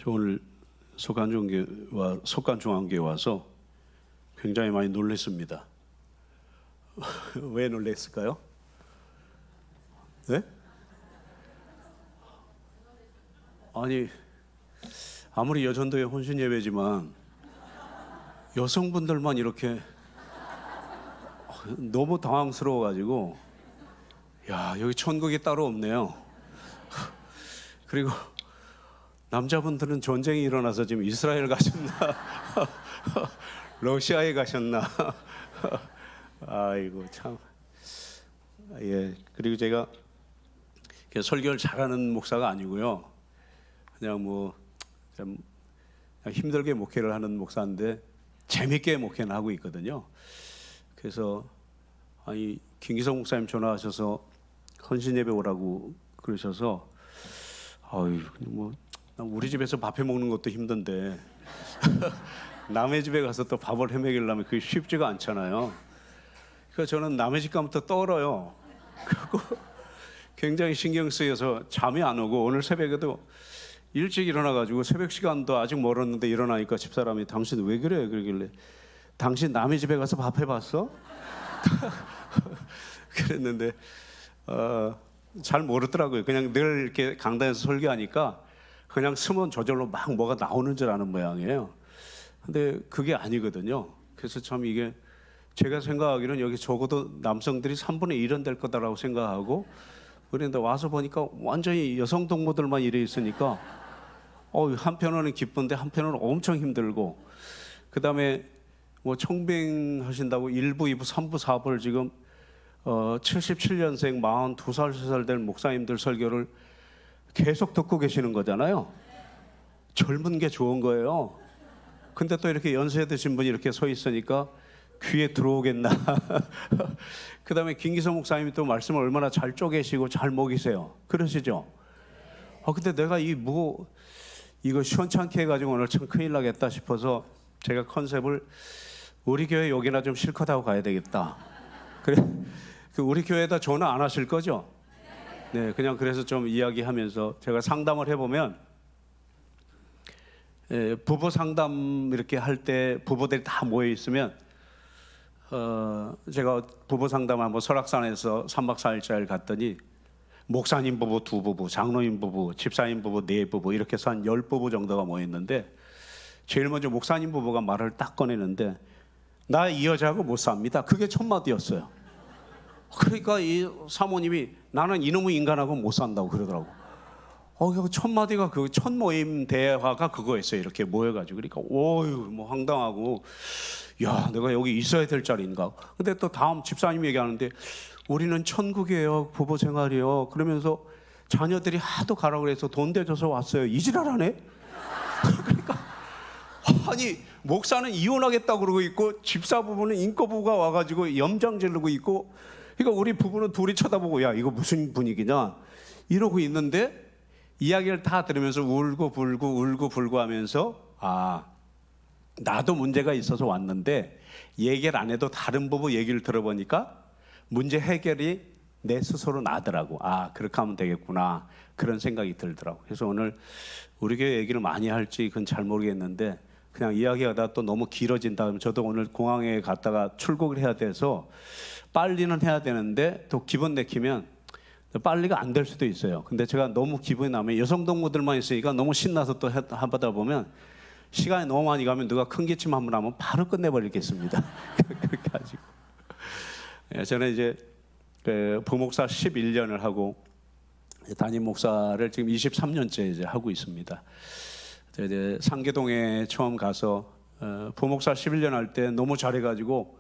저 오늘 속간중앙교회 와서 굉장히 많이 놀랐습니다. 왜 놀랐을까요? 네? 아니, 아무리 여전도의 혼신 예배지만 여성분들만 이렇게 너무 당황스러워가지고, 야, 여기 천국이 따로 없네요. 그리고 남자분들은 전쟁이 일어나서 지금 이스라엘 가셨나 러시아에 가셨나 아이고 참. 예, 그리고 제가 설교를 잘하는 목사가 아니고요, 그냥 그냥 힘들게 목회를 하는 목사인데 재밌게 목회는 하고 있거든요. 그래서 아니, 김기성 목사님 전화하셔서 헌신 예배 오라고 그러셔서, 아유, 우리 집에서 밥해 먹는 것도 힘든데 남의 집에 가서 또 밥을 해 먹이려면 그게 쉽지가 않잖아요. 그래서 저는 남의 집 가면 또 떨어요. 그리고 굉장히 신경 쓰여서 잠이 안 오고, 오늘 새벽에도 일찍 일어나가지고 새벽 시간도 아직 멀었는데 일어나니까 집사람이 당신 왜 그래? 그러길래 당신 남의 집에 가서 밥 해봤어? 그랬는데 잘 모르더라고요. 그냥 늘 이렇게 강단에서 설교하니까 그냥 쓰면 저절로 막 뭐가 나오는 줄 아는 모양이에요. 근데 그게 아니거든요. 그래서 참 이게 제가 생각하기로는 여기 적어도 남성들이 3분의 1은 될 거다라고 생각하고, 그런데 와서 보니까 완전히 여성 동무들만 이래 있으니까 한편으로는 기쁜데 한편으로는 엄청 힘들고, 그 다음에 청빙하신다고 1부, 2부, 3부, 4부를 지금 77년생 42살, 3살 된 목사님들 설교를 계속 듣고 계시는 거잖아요. 젊은 게 좋은 거예요. 근데 또 이렇게 연세 드신 분이 이렇게 서 있으니까 귀에 들어오겠나. 그 다음에 김기성 목사님이 또 말씀을 얼마나 잘 쪼개시고 잘 먹이세요. 그러시죠? 근데 내가 이거 시원찮게 해가지고 오늘 참 큰일 나겠다 싶어서 제가 컨셉을 우리 교회 여기나 좀 실컷 하고 가야 되겠다. 그래, 우리 교회에다 전화 안 하실 거죠? 네, 그냥 그래서 좀 이야기하면서 제가 상담을 해보면, 부부 상담 이렇게 할 때 부부들이 다 모여 있으면 제가 부부 상담 한번 설악산에서 3박 4일짜리를 갔더니 목사님 부부 2부부, 장로님 부부, 집사님 부부 4부부, 이렇게 해서 한 10부부 정도가 모여 있는데, 제일 먼저 목사님 부부가 말을 딱 꺼내는데, 나 이 여자하고 못 삽니다. 그게 첫 마디였어요. 그러니까 이 사모님이 나는 이놈의 인간하고 못 산다고 그러더라고. 첫 마디가 그 첫 모임 대화가 그거였어요. 이렇게 모여가지고. 그러니까 황당하고, 야, 내가 여기 있어야 될 자리인가. 근데 또 다음 집사님이 얘기하는데, 우리는 천국이에요, 부부 생활이요. 그러면서 자녀들이 하도 가라고 그래서 돈 대줘서 왔어요. 이지랄하네. 그러니까 아니, 목사는 이혼하겠다고 그러고 있고, 집사 부부는 인꼬부가 와가지고 염장 지르고 있고, 그러니까 우리 부부는 둘이 쳐다보고, 야, 이거 무슨 분위기냐 이러고 있는데, 이야기를 다 들으면서 울고 불고 하면서, 나도 문제가 있어서 왔는데 얘기를 안 해도 다른 부부 얘기를 들어보니까 문제 해결이 내 스스로 나더라고. 그렇게 하면 되겠구나, 그런 생각이 들더라고. 그래서 오늘 우리 교회 얘기를 많이 할지 그건 잘 모르겠는데, 그냥 이야기하다 또 너무 길어진다. 저도 오늘 공항에 갔다가 출국을 해야 돼서 빨리는 해야 되는데, 또 기분 내키면 빨리가 안 될 수도 있어요. 근데 제가 너무 기분이 나면, 여성 동무들만 있으니까 너무 신나서 또 하다 보면 시간이 너무 많이 가면 누가 큰 기침 한번 하면 바로 끝내버리겠습니다. 그렇게 가지고 저는 이제 부목사 11년을 하고 담임 목사를 지금 23년째 이제 하고 있습니다. 이제 상계동에 처음 가서 부목사 11년 할 때 너무 잘해가지고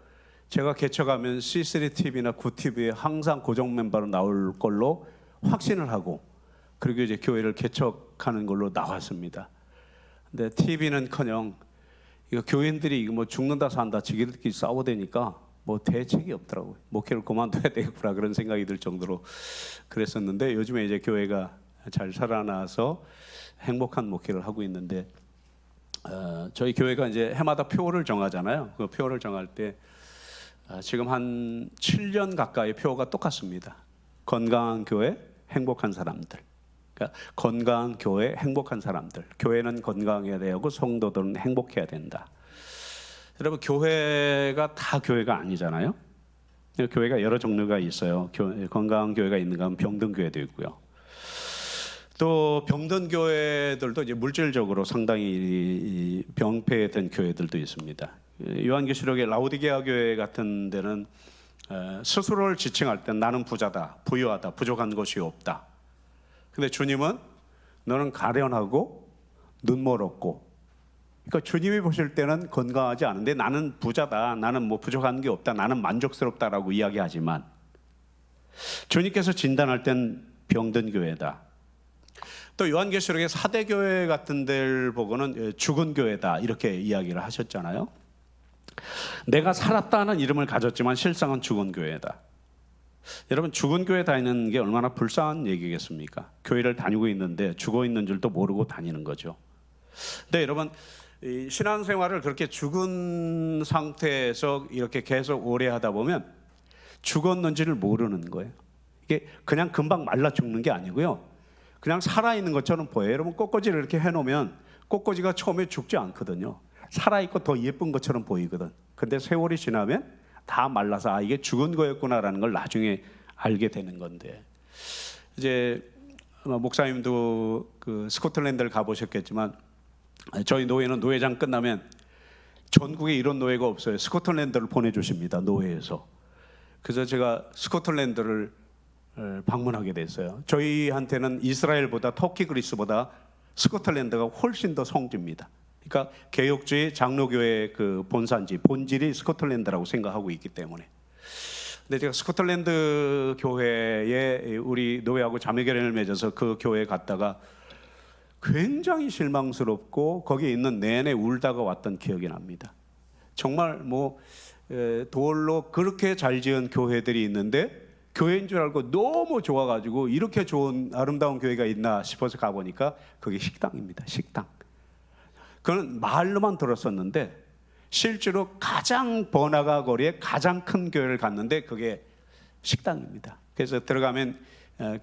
제가 개척하면 C3TV나 9TV에 항상 고정 멤버로 나올 걸로 확신을 하고, 그리고 이제 교회를 개척하는 걸로 나왔습니다. 근데 TV는커녕 이거 교인들이 이거 죽는다 산다 지들끼리 싸우대니까 대책이 없더라고요. 목회를 그만둬야 되겠구나, 그런 생각이 들 정도로 그랬었는데, 요즘에 이제 교회가 잘 살아나서 행복한 목회를 하고 있는데, 저희 교회가 이제 해마다 표를 정하잖아요. 그 표를 정할 때 지금 한 7년 가까이 표가 똑같습니다. 건강한 교회, 행복한 사람들. 그러니까 건강한 교회, 행복한 사람들. 교회는 건강해야 되고 성도들은 행복해야 된다. 여러분, 교회가 다 교회가 아니잖아요. 교회가 여러 종류가 있어요. 건강한 교회가 있는가 하면 병든 교회도 있고요. 또 병든 교회들도 이제 물질적으로 상당히 병폐된 교회들도 있습니다. 요한계시록의 라오디게아 교회 같은 데는 스스로를 지칭할 때 나는 부자다, 부유하다, 부족한 것이 없다. 근데 주님은 너는 가련하고 눈멀었고, 그러니까 주님이 보실 때는 건강하지 않은데 나는 부자다, 나는 뭐 부족한 게 없다, 나는 만족스럽다라고 이야기하지만 주님께서 진단할 땐 병든 교회다. 또 요한계시록의 사대교회 같은 데를 보고는 죽은 교회다 이렇게 이야기를 하셨잖아요. 내가 살았다는 이름을 가졌지만 실상은 죽은 교회다. 여러분, 죽은 교회 다니는 게 얼마나 불쌍한 얘기겠습니까? 교회를 다니고 있는데 죽어 있는 줄도 모르고 다니는 거죠. 근데 여러분, 이 신앙생활을 그렇게 죽은 상태에서 이렇게 계속 오래 하다 보면 죽었는지를 모르는 거예요. 이게 그냥 금방 말라 죽는 게 아니고요, 그냥 살아있는 것처럼 보여요. 여러분, 꽃꽂이를 이렇게 해놓으면 꽃꽂이가 처음에 죽지 않거든요. 살아있고 더 예쁜 것처럼 보이거든. 근데 세월이 지나면 다 말라서 이게 죽은 거였구나라는 걸 나중에 알게 되는 건데, 이제 목사님도 그 스코틀랜드를 가보셨겠지만 저희 노회는 노회장 끝나면 전국에 이런 노회가 없어요. 스코틀랜드를 보내주십니다, 노회에서. 그래서 제가 스코틀랜드를 방문하게 됐어요. 저희한테는 이스라엘보다 터키 그리스보다 스코틀랜드가 훨씬 더 성지입니다. 그러니까 개혁주의 장로교회 그 본산지, 본질이 스코틀랜드라고 생각하고 있기 때문에. 근데 제가 스코틀랜드 교회에 우리 노회하고 자매결연을 맺어서 그 교회에 갔다가 굉장히 실망스럽고 거기에 있는 내내 울다가 왔던 기억이 납니다. 정말 뭐 돌로 그렇게 잘 지은 교회들이 있는데 교회인 줄 알고 너무 좋아가지고 이렇게 좋은 아름다운 교회가 있나 싶어서 가보니까 그게 식당입니다. 식당. 그건 말로만 들었었는데 실제로 가장 번화가 거리에 가장 큰 교회를 갔는데 그게 식당입니다. 그래서 들어가면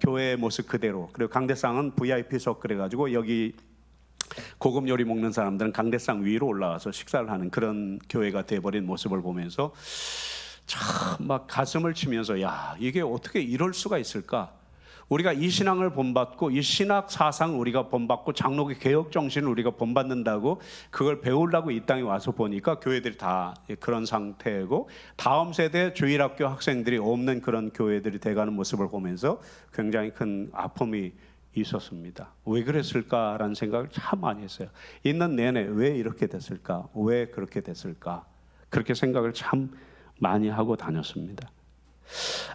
교회의 모습 그대로, 그리고 강대상은 VIP석 그래가지고 여기 고급 요리 먹는 사람들은 강대상 위로 올라와서 식사를 하는 그런 교회가 돼버린 모습을 보면서 참 막 가슴을 치면서, 야, 이게 어떻게 이럴 수가 있을까? 우리가 이 신앙을 본받고 이 신학 사상 우리가 본받고 장로교 개혁 정신을 우리가 본받는다고 그걸 배우려고 이 땅에 와서 보니까 교회들이 다 그런 상태고 다음 세대 주일학교 학생들이 없는 그런 교회들이 돼가는 모습을 보면서 굉장히 큰 아픔이 있었습니다. 왜 그랬을까라는 생각을 참 많이 했어요. 있는 내내 왜 이렇게 됐을까? 왜 그렇게 됐을까? 그렇게 생각을 참 많이 하고 다녔습니다.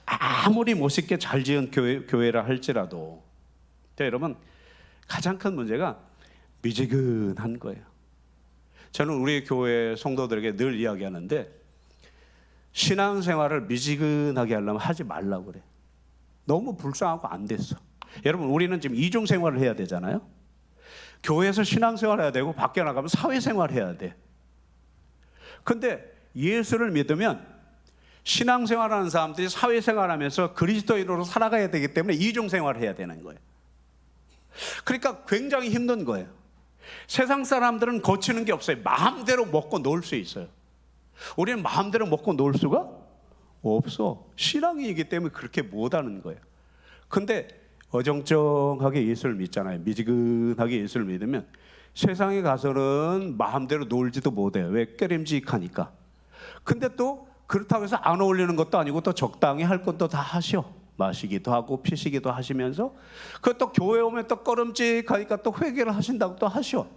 아무리 멋있게 잘 지은 교회라 할지라도 여러분, 가장 큰 문제가 미지근한 거예요. 저는 우리 교회 성도들에게 늘 이야기하는데 신앙생활을 미지근하게 하려면 하지 말라고 그래. 너무 불쌍하고 안 됐어. 여러분, 우리는 지금 이중생활을 해야 되잖아요. 교회에서 신앙생활 해야 되고 밖에 나가면 사회생활 해야 돼. 근데 예수를 믿으면 신앙생활하는 사람들이 사회생활하면서 그리스도인으로 살아가야 되기 때문에 이중생활을 해야 되는 거예요. 그러니까 굉장히 힘든 거예요. 세상 사람들은 거치는 게 없어요. 마음대로 먹고 놀 수 있어요. 우리는 마음대로 먹고 놀 수가 없어. 신앙이기 때문에 그렇게 못하는 거예요. 근데 어정쩡하게 예수를 믿잖아요. 미지근하게 예수를 믿으면 세상에 가서는 마음대로 놀지도 못해요. 왜? 깨림직하니까. 근데 또 그렇다고 해서 안 어울리는 것도 아니고 또 적당히 할 것도 다 하셔. 마시기도 하고 피시기도 하시면서 그 또 교회 오면 또 꺼름직하니까 또 회개를 하신다고 또 하셔.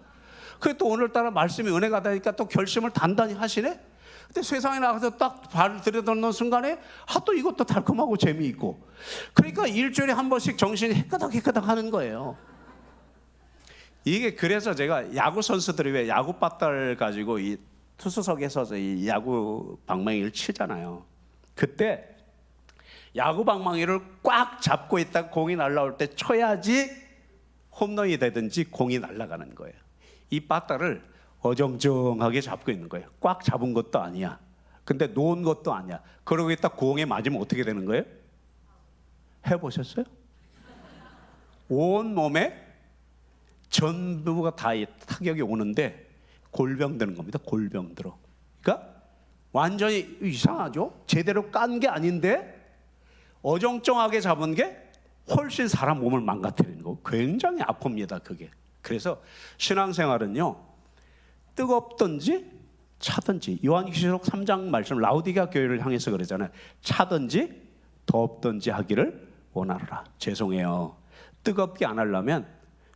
그게 또 오늘따라 말씀이 은혜가 되니까 또 결심을 단단히 하시네. 근데 세상에 나가서 딱 발을 들여놓는 순간에 또 이것도 달콤하고 재미있고, 그러니까 일주일에 한 번씩 정신이 해까닥 하는 거예요. 이게 그래서 제가 야구 선수들이 왜 야구 빠따를 가지고 이 투수석에 서서 이 야구 방망이를 치잖아요. 그때 야구 방망이를 꽉 잡고 있다가 공이 날아올 때 쳐야지 홈런이 되든지 공이 날아가는 거예요. 이 빠따를 어정쩡하게 잡고 있는 거예요. 꽉 잡은 것도 아니야. 근데 놓은 것도 아니야. 그러고 있다 공에 맞으면 어떻게 되는 거예요? 해보셨어요? 온 몸에 전부가 다 타격이 오는데 골병 드는 겁니다. 골병 들어. 그러니까 완전히 이상하죠? 제대로 깐 게 아닌데 어정쩡하게 잡은 게 훨씬 사람 몸을 망가뜨리는 거. 굉장히 아픕니다, 그게. 그래서 신앙생활은요, 뜨겁든지 차든지, 요한계시록 3장 말씀 라우디게아 교회를 향해서 그러잖아요. 차든지 덥든지 하기를 원하노라. 죄송해요. 뜨겁게 안 하려면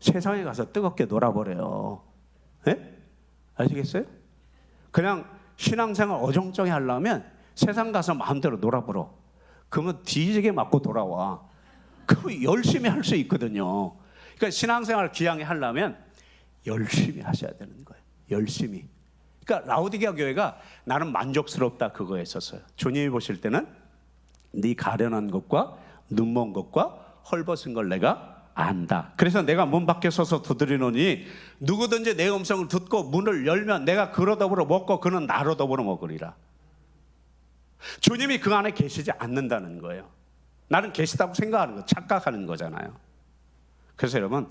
세상에 가서 뜨겁게 놀아버려요. 네? 아시겠어요? 그냥 신앙생활 어정쩡히 하려면 세상 가서 마음대로 놀아버려. 그러면 뒤지게 맞고 돌아와. 그 열심히 할 수 있거든요. 그러니까 신앙생활 기양에 하려면 열심히 하셔야 되는 거예요. 열심히. 그러니까 라우디게아 교회가 나는 만족스럽다 그거에 있었어요. 주님이 보실 때는 네 가련한 것과 눈먼 것과 헐벗은 걸 내가 안다. 그래서 내가 문 밖에 서서 두드리노니 누구든지 내 음성을 듣고 문을 열면 내가 그로 더불어 먹고 그는 나로 더불어 먹으리라. 주님이 그 안에 계시지 않는다는 거예요. 나는 계시다고 생각하는 거, 착각하는 거잖아요. 그래서 여러분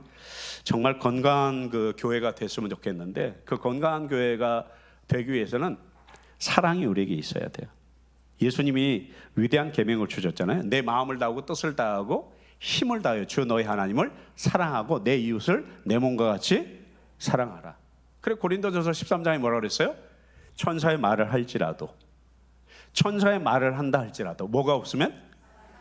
정말 건강한 그 교회가 됐으면 좋겠는데 그 건강한 교회가 되기 위해서는 사랑이 우리에게 있어야 돼요. 예수님이 위대한 계명을 주셨잖아요. 내 마음을 다하고 뜻을 다하고 힘을 다하여 주 너희 하나님을 사랑하고 내 이웃을 내 몸과 같이 사랑하라. 그래 고린도전서 13장에 뭐라 그랬어요? 천사의 말을 할지라도, 천사의 말을 한다 할지라도 뭐가 없으면,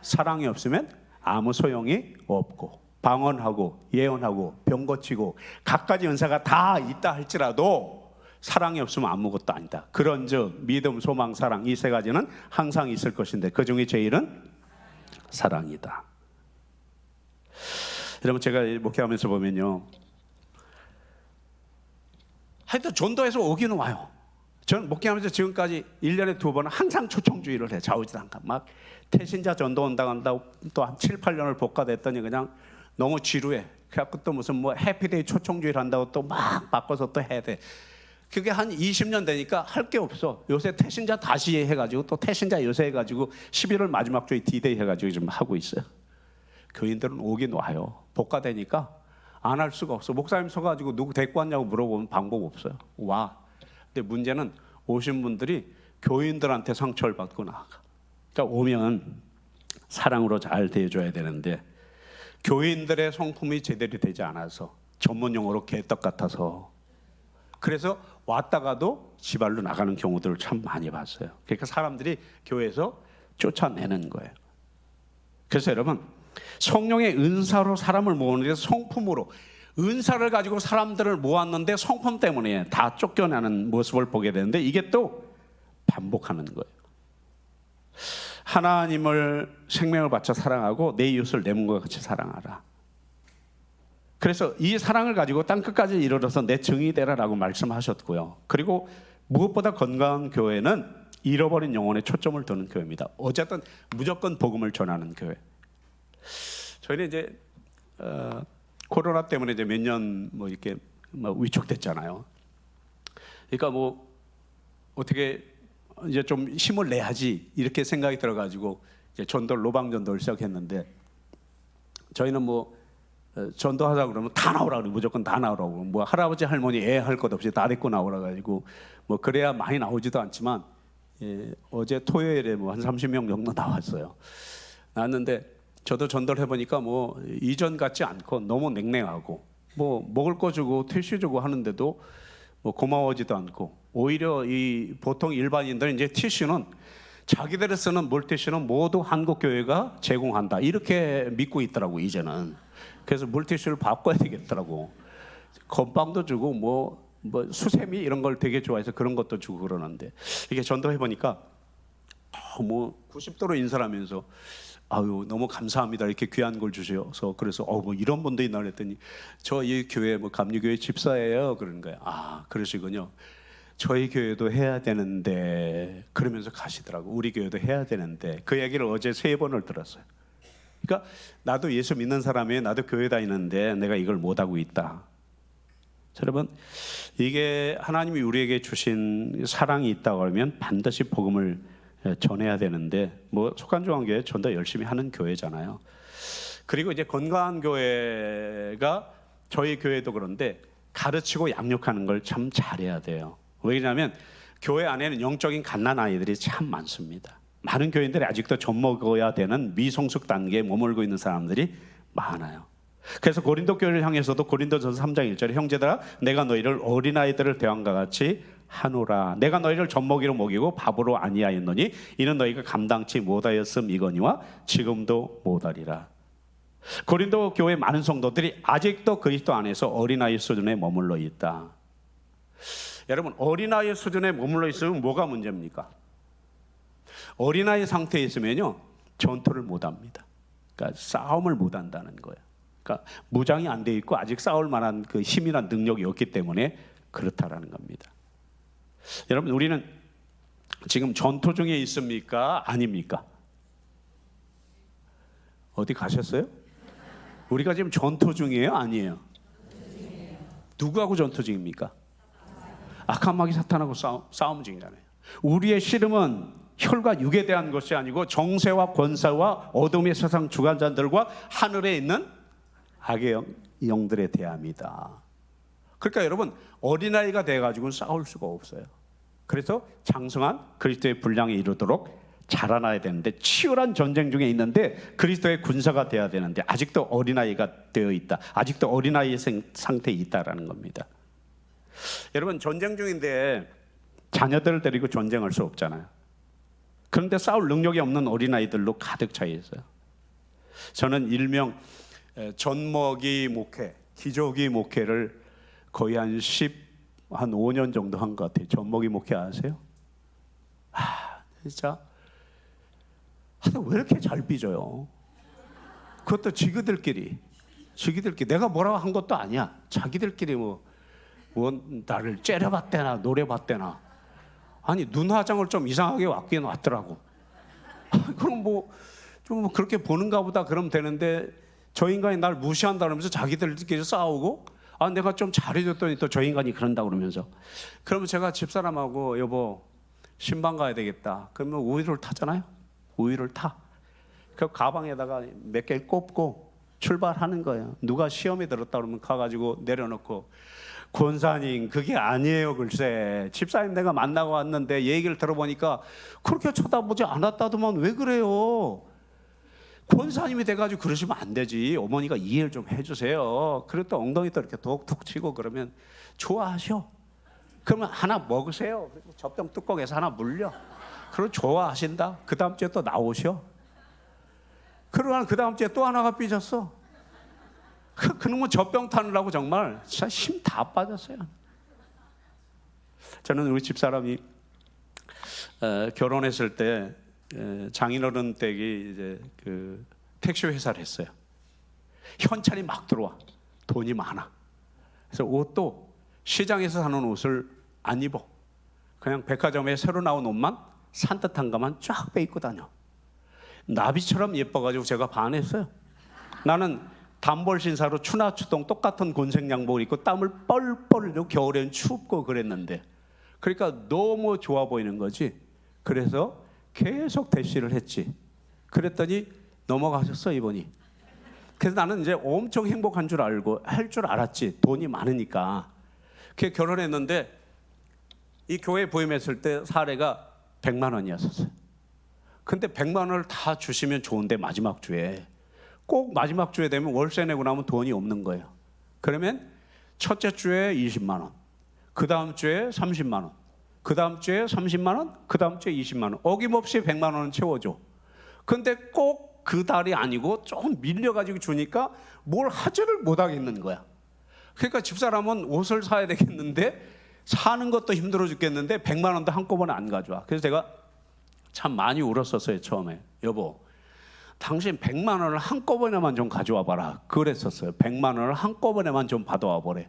사랑이 없으면 아무 소용이 없고, 방언하고 예언하고 병 고치고 갖가지 은사가 다 있다 할지라도 사랑이 없으면 아무것도 아니다. 그런즉 믿음, 소망, 사랑 이 세 가지는 항상 있을 것인데 그 중에 제일은 사랑이다. 여러분 제가 목회하면서 보면요, 하여튼 전도해서 오기는 와요. 저는 목회하면서 지금까지 1년에 2번은 항상 초청주의를 해. 좌우지단가 막 태신자 전도 온다고 한다고 또 한 7, 8년을 복과됐더니 그냥 너무 지루해. 그래갖고 또 무슨 뭐 해피데이 초청주의를 한다고 또 막 바꿔서 또 해야 돼. 그게 한 20년 되니까 할 게 없어. 요새 태신자 다시 해가지고 또 태신자 요새 해가지고 11월 마지막 주에 디데이 해가지고 좀 하고 있어요. 교인들은 오긴 와요. 복과되니까 안 할 수가 없어. 목사님 서가지고 누구 데리고 왔냐고 물어보면 방법 없어요. 와. 근데 문제는 오신 분들이 교인들한테 상처를 받고 나가. 그러니까 오면 사랑으로 잘 대해줘야 되는데 교인들의 성품이 제대로 되지 않아서 전문 용어로 개떡 같아서 그래서 왔다가도 지발로 나가는 경우들을 참 많이 봤어요. 그러니까 사람들이 교회에서 쫓아내는 거예요. 그래서 여러분 성령의 은사로 사람을 모으는데 성품으로 은사를 가지고 사람들을 모았는데 성품 때문에 다 쫓겨나는 모습을 보게 되는데 이게 또 반복하는 거예요. 하나님을 생명을 바쳐 사랑하고 내 이웃을 내 몸과 같이 사랑하라. 그래서 이 사랑을 가지고 땅끝까지 이르러서 내 증이 되라라고 말씀하셨고요. 그리고 무엇보다 건강한 교회는 잃어버린 영혼에 초점을 두는 교회입니다. 어쨌든 무조건 복음을 전하는 교회. 저희는 이제 코로나 때문에 이제 몇 년 뭐 이렇게 뭐 위축됐잖아요. 그러니까 뭐 어떻게 이제 좀 힘을 내야지 이렇게 생각이 들어가지고 이제 전도 로방 전도를 시작했는데 저희는 뭐 전도하자 그러면 다 나오라 그러고 무조건 다 나오라고 뭐 할아버지 할머니 애 할 것 없이 다 데리고 나오라 가지고 뭐 그래야 많이 나오지도 않지만 어제 토요일에 뭐 한 30명 정도 나왔어요. 나왔는데 저도 전도를 해보니까 뭐 이전 같지 않고 너무 냉랭하고 뭐 먹을 거 주고 티슈 주고 하는데도 뭐 고마워지도 않고 오히려 이 보통 일반인들은 이제 티슈는 자기들이 쓰는 물티슈는 모두 한국 교회가 제공한다 이렇게 믿고 있더라고 이제는. 그래서 물티슈를 바꿔야 되겠더라고. 건빵도 주고 뭐 수세미 이런 걸 되게 좋아해서 그런 것도 주고 그러는데 이게 전도해 보니까 뭐 90도로 인사를 하면서 아유 너무 감사합니다 이렇게 귀한 걸 주셔서 그래서 뭐 이런 분도 있나 그랬더니 저 이 교회 뭐 감리교회 집사예요 그러는 거예요. 아 그러시군요. 저희 교회도 해야 되는데 그러면서 가시더라고. 우리 교회도 해야 되는데 그 얘기를 어제 3번을 들었어요. 그러니까 나도 예수 믿는 사람이에요. 나도 교회 다니는데 내가 이걸 못하고 있다. 여러분 이게 하나님이 우리에게 주신 사랑이 있다고 하면 반드시 복음을 전해야 되는데 뭐 속한중앙교회 전도 열심히 하는 교회잖아요. 그리고 이제 건강한 교회가 저희 교회도 그런데 가르치고 양육하는 걸 참 잘해야 돼요. 왜냐하면 교회 안에는 영적인 갓난 아이들이 참 많습니다. 많은 교인들이 아직도 젖먹어야 되는 미성숙 단계에 머물고 있는 사람들이 많아요. 그래서 고린도 교회를 향해서도 고린도전서 3장 1절에 형제들아 내가 너희를 어린아이들을 대함과 같이 하노라. 내가 너희를 젖먹이로 먹이고 밥으로 아니하였노니 이는 너희가 감당치 못하였음이거니와 지금도 못하리라. 고린도 교회 많은 성도들이 아직도 그리스도 안에서 어린아이 수준에 머물러 있다. 여러분, 어린아이 수준에 머물러 있으면 뭐가 문제입니까? 어린아이 상태에 있으면요 전투를 못합니다. 그러니까 싸움을 못한다는 거예요. 그러니까 무장이 안 돼 있고 아직 싸울 만한 그 힘이나 능력이 없기 때문에 그렇다라는 겁니다. 여러분, 우리는 지금 전투 중에 있습니까? 아닙니까? 어디 가셨어요? 우리가 지금 전투 중이에요? 아니에요? 누구하고 전투 중입니까? 악한 마귀 사탄하고 싸움 중이잖아요. 우리의 씨름은 혈과 육에 대한 것이 아니고 정세와 권세와 어둠의 세상 주관자들과 하늘에 있는 악의 영들에 대함이다. 그러니까 여러분, 어린아이가 돼가지고는 싸울 수가 없어요. 그래서 장성한 그리스도의 분량에 이르도록 자라나야 되는데, 치열한 전쟁 중에 있는데 그리스도의 군사가 돼야 되는데 아직도 어린아이가 되어 있다. 아직도 어린아이의 상태에 있다라는 겁니다. 여러분, 전쟁 중인데 자녀들을 데리고 전쟁할 수 없잖아요. 그런데 싸울 능력이 없는 어린아이들로 가득 차 있어요. 저는 일명 젖먹이 목회, 기저귀 목회를 거의 한 5년 정도 한 것 같아요. 젖먹이 목회 아세요? 진짜 왜 이렇게 잘 삐져요? 그것도 지그들끼리 내가 뭐라고 한 것도 아니야. 자기들끼리 뭐 나를 째려봤대나 노려봤대나. 아니, 눈 화장을 좀 이상하게 왔더라고. 그럼 좀 그렇게 보는가 보다 그러면 되는데, 저 인간이 날 무시한다 그러면서 자기들끼리 싸우고, 내가 좀 잘해줬더니 또 저 인간이 그런다 그러면서. 그러면 제가 집사람하고 여보 신방 가야 되겠다. 그러면 우유를 타잖아요. 우유를 타. 그 가방에다가 몇 개 꼽고 출발하는 거예요. 누가 시험에 들었다 그러면 가가지고 내려놓고, 권사님 그게 아니에요. 글쎄 집사님 내가 만나고 왔는데 얘기를 들어보니까 그렇게 쳐다보지 않았다더만 왜 그래요? 권사님이 돼가지고 그러시면 안 되지. 어머니가 이해를 좀 해주세요. 그랬더니 엉덩이도 이렇게 톡톡 치고 그러면 좋아하셔. 그러면 하나 먹으세요. 젖병 뚜껑에서 하나 물려. 그럼 좋아하신다. 그 다음 주에 또 나오셔. 그러고 그 다음 주에 또 하나가 삐졌어. 그놈은 젖병 타느라고 정말 진짜 힘 다 빠졌어요. 저는 우리 집사람이 결혼했을 때 장인어른 댁이 이제 그 택시 회사를 했어요. 현찰이 막 들어와. 돈이 많아. 그래서 옷도 시장에서 사는 옷을 안 입어. 그냥 백화점에 새로 나온 옷만 산뜻한 것만 쫙 빼입고 다녀. 나비처럼 예뻐가지고 제가 반했어요. 나는 단벌 신사로 추나추동 똑같은 곤색 양복을 입고 땀을 뻘뻘 흘리고 겨울엔 춥고 그랬는데, 그러니까 너무 좋아 보이는 거지. 그래서 계속 대시를 했지. 그랬더니 넘어가셨어 이분이. 그래서 나는 이제 엄청 행복한 줄 알고 할 줄 알았지. 돈이 많으니까. 그렇게 결혼했는데 이 교회 부임했을 때 사례가 100만 원이었었어요. 근데 100만 원을 다 주시면 좋은데 마지막 주에 꼭 마지막 주에 되면 월세 내고 나면 돈이 없는 거예요. 그러면 첫째 주에 20만 원, 그 다음 주에 30만 원, 그 다음 주에 30만 원, 그 다음 주에 20만 원, 어김없이 100만 원은 채워줘. 근데 꼭 그 달이 아니고 좀 밀려가지고 주니까 뭘 하지를 못하겠는 거야. 그러니까 집사람은 옷을 사야 되겠는데 사는 것도 힘들어 죽겠는데 100만 원도 한꺼번에 안 가져와. 그래서 제가 참 많이 울었었어요. 처음에. 여보, 당신 100만 원을 한꺼번에만 좀 가져와 봐라. 그랬었어요. 100만 원을 한꺼번에만 좀 받아와 보래.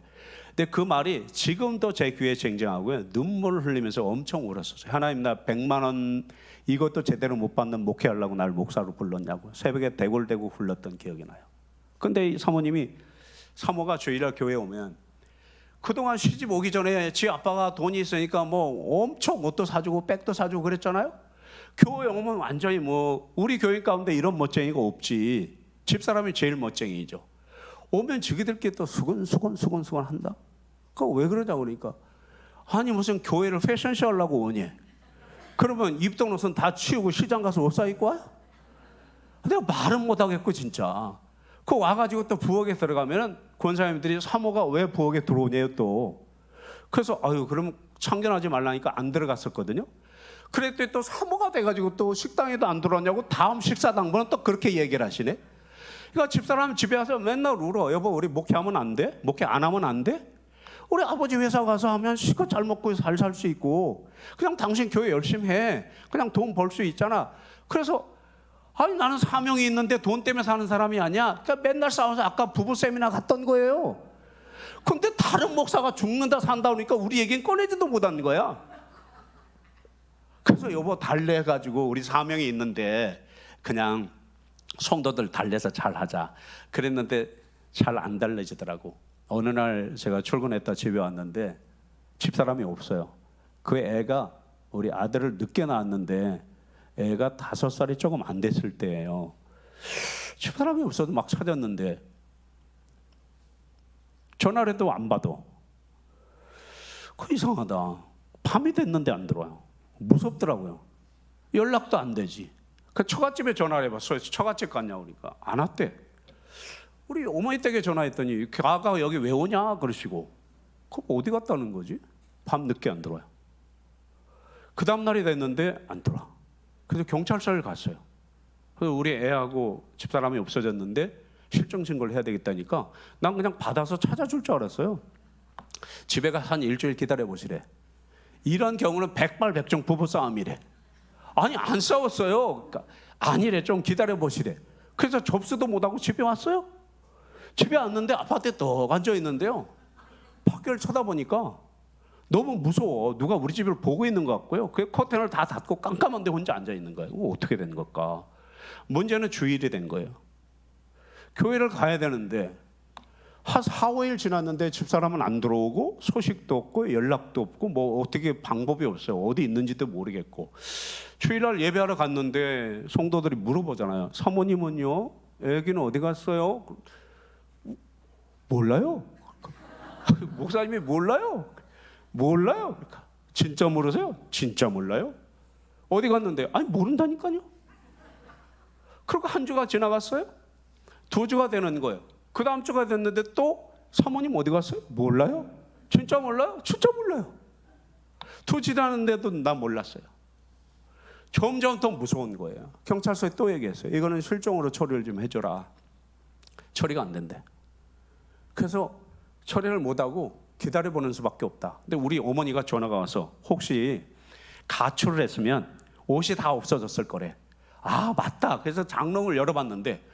근데 그 말이 지금도 제 귀에 쟁쟁하고요. 눈물을 흘리면서 엄청 울었었어요. 하나님, 나 100만 원 이것도 제대로 못 받는 목회하려고 날 목사로 불렀냐고 새벽에 대굴대굴 불렀던 기억이 나요. 근데 이 사모가 주일날 교회에 오면 그동안 시집 오기 전에 지 아빠가 돈이 있으니까 뭐 엄청 옷도 사주고 백도 사주고 그랬잖아요. 교회 오면 완전히 우리 교인 가운데 이런 멋쟁이가 없지. 집사람이 제일 멋쟁이죠. 오면 지기들끼리 또 수건 한다. 그거 왜 그러냐고 그러니까 아니 무슨 교회를 패션쇼 하려고 오니? 그러면 입던 옷은 다 치우고 시장 가서 옷 사 입고 와요? 내가 말은 못하겠고 진짜. 그 와가지고 또 부엌에 들어가면은 권사님들이 사모가 왜 부엌에 들어오냐요 또. 그래서 아유 그럼 참견하지 말라니까 안 들어갔었거든요. 그랬더니 또 사모가 돼가지고 또 식당에도 안 들어왔냐고 다음 식사 당번은 또 그렇게 얘기를 하시네. 그러니까 집사람 집에 와서 맨날 울어. 여보 우리 목회하면 안 돼? 목회 안 하면 안 돼? 우리 아버지 회사 가서 하면 실컷 잘 먹고 잘 살 수 있고 그냥 당신 교회 열심히 해. 그냥 돈 벌 수 있잖아. 그래서 아니 나는 사명이 있는데 돈 때문에 사는 사람이 아니야. 그러니까 맨날 싸워서 아까 부부 세미나 갔던 거예요. 근데 다른 목사가 죽는다 산다 그러니까 우리 얘기는 꺼내지도 못하는 거야. 그래서 여보 달래가지고 우리 사명이 있는데 그냥 성도들 달래서 잘하자 그랬는데 잘 안 달래지더라고. 어느 날 제가 출근했다 집에 왔는데 집사람이 없어요. 그 애가 우리 아들을 늦게 낳았는데 애가 5살이 조금 안 됐을 때예요. 집사람이 없어도 막 찾았는데 전화를 해도 안 받아. 그 이상하다. 밤이 됐는데 안 들어와요. 무섭더라고요. 연락도 안 되지. 그 처갓집에 전화를 해봤어요. 처갓집 갔냐고 그러니까 안 왔대. 우리 어머니 댁에 전화했더니 아가 여기 왜 오냐 그러시고 그럼 어디 갔다는 거지? 밤 늦게 안 들어와요. 그 다음 날이 됐는데 안 들어와. 그래서 경찰서를 갔어요. 그래서 우리 애하고 집사람이 없어졌는데 실종 신고를 해야 되겠다니까 난 그냥 받아서 찾아줄 줄 알았어요. 집에 가서 한 일주일 기다려보시래. 이런 경우는 백발백중 부부싸움이래. 아니 안 싸웠어요. 그러니까 아니래 좀 기다려보시래. 그래서 접수도 못하고 집에 왔어요. 집에 왔는데 아파트에 떡 앉아있는데요. 밖을 쳐다보니까 너무 무서워. 누가 우리 집을 보고 있는 것 같고요. 그 커튼을 다 닫고 깜깜한데 혼자 앉아있는 거예요. 어떻게 된 걸까? 문제는 주일이 된 거예요. 교회를 가야 되는데 한 4, 5일 지났는데 집사람은 안 들어오고 소식도 없고 연락도 없고 뭐 어떻게 방법이 없어요. 어디 있는지도 모르겠고 주일날 예배하러 갔는데 성도들이 물어보잖아요. 사모님은요? 애기는 어디 갔어요? 몰라요. 목사님이 몰라요. 그러니까 진짜 모르세요? 진짜 몰라요. 어디 갔는데? 아니 모른다니까요. 그리고 한 주가 지나갔어요. 2주가 되는 거예요. 그 다음 주가 됐는데 또 사모님 어디 갔어요? 몰라요. 진짜 몰라요? 진짜 몰라요. 2주 지났는데도 나 몰랐어요. 점점 더 무서운 거예요. 경찰서에 또 얘기했어요. 이거는 실종으로 처리를 좀 해줘라. 처리가 안 된대. 그래서 처리를 못하고 기다려보는 수밖에 없다. 근데 우리 어머니가 전화가 와서 혹시 가출을 했으면 옷이 다 없어졌을 거래. 아 맞다. 그래서 장롱을 열어봤는데